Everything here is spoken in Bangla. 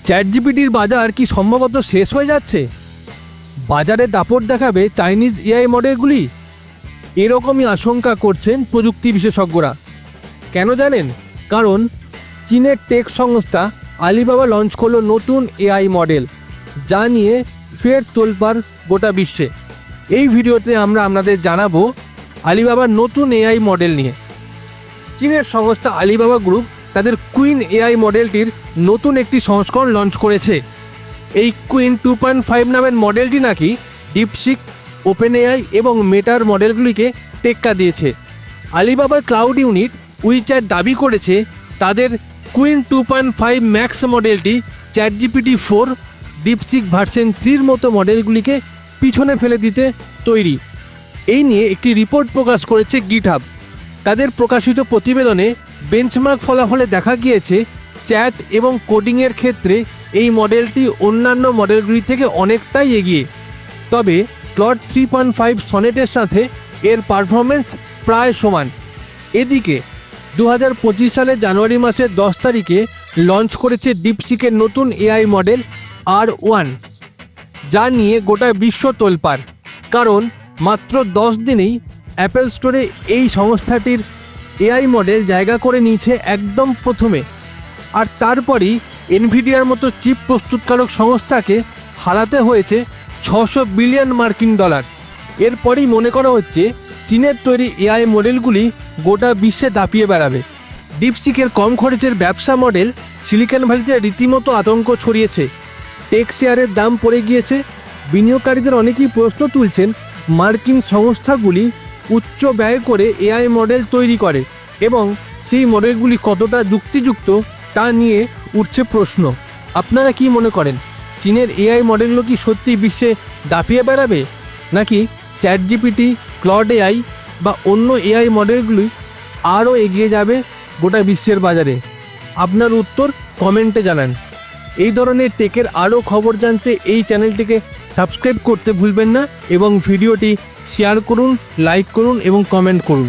চ্যাটজিপিটির বাজার কি সম্ভবত শেষ হয়ে যাচ্ছে? বাজারে দাপট দেখাবে চাইনিজ এআই মডেলগুলি? এরকমই আশঙ্কা করছেন প্রযুক্তি বিশেষজ্ঞরা। কেন জানেন? কারণ চীনের টেক সংস্থা আলিবাবা লঞ্চ করলো নতুন এআই মডেল, যা নিয়ে ফের তোলপাড় গোটা বিশ্বে। এই ভিডিওতে আমরা আপনাদের জানাবো আলিবাবার নতুন এআই মডেল নিয়ে। চীনের সংস্থা আলিবাবা গ্রুপ তাদের কুইন এআই মডেলটির নতুন একটি সংস্করণ লঞ্চ করেছে। এই কুইন 2.5 নামের মডেলটি নাকি ডিপসিক, ওপেন এআই এবং মেটার মডেলগুলিকে টেক্কা দিয়েছে। আলিবাবার ক্লাউড ইউনিট উইচ্যাট দাবি করেছে তাদের কুইন 2.5 ম্যাক্স মডেলটি চ্যাটজিপিটি 4, ডিপসিক ভার্সন 3 মতো মডেলগুলিকে পিছনে ফেলে দিতে তৈরি। এই নিয়ে একটি রিপোর্ট প্রকাশ করেছে গিটহাব। তাদের প্রকাশিত প্রতিবেদনে বেঞ্চমার্ক ফলাফলে দেখা গিয়েছে চ্যাট এবং কোডিংয়ের ক্ষেত্রে এই মডেলটি অন্যান্য মডেলগুলি থেকে অনেকটাই এগিয়ে। তবে ক্লড 3.5 সনেটের সাথে এর পারফরমেন্স প্রায় সমান। এদিকে 2025 সালের জানুয়ারি মাসের 10 তারিখে লঞ্চ করেছে ডিপসিকের নতুন এআই মডেল R1, যা নিয়ে গোটা বিশ্ব তোলপাড়। কারণ মাত্র 10 দিনেই অ্যাপেল স্টোরে এই সংস্থাটির এআই মডেল জায়গা করে নিয়েছে একদম প্রথমে। আর তারপরই এনভিডিয়ার মতো চিপ প্রস্তুতকারক সংস্থাকে হারাতে হয়েছে $600 বিলিয়ন। এরপরই মনে করা হচ্ছে চীনের তৈরি এআই মডেলগুলি গোটা বিশ্বে দাপিয়ে বেড়াবে। ডিপসিকের কম খরচের ব্যবসা মডেল সিলিকন ভ্যালিতে রীতিমতো আতঙ্ক ছড়িয়েছে। টেক শেয়ারের দাম পড়ে গিয়েছে। বিনিয়োগকারীদের অনেকেই প্রশ্ন তুলছেন মার্কিন সংস্থাগুলি উচ্চ ব্যয় করে এআই মডেল তৈরি করে এবং সেই মডেলগুলি কতটা যুক্তিযুক্ত তা নিয়ে উঠছে প্রশ্ন। আপনারা কি মনে করেন? চীনের এআই মডেলগুলো কি সত্যি বিশ্বে দাপিয়ে বেড়াবে, নাকি চ্যাটজিপিটি, ক্লড এআই বা অন্য এআই মডেলগুলি আরও এগিয়ে যাবে গোটা বিশ্বের বাজারে? আপনার উত্তর কমেন্টে জানান। এই ধরনের টেকের আরও খবর জানতে এই চ্যানেলটিকে সাবস্ক্রাইব করতে ভুলবেন না এবং ভিডিওটি শেয়ার করুন, লাইক করুন এবং কমেন্ট করুন।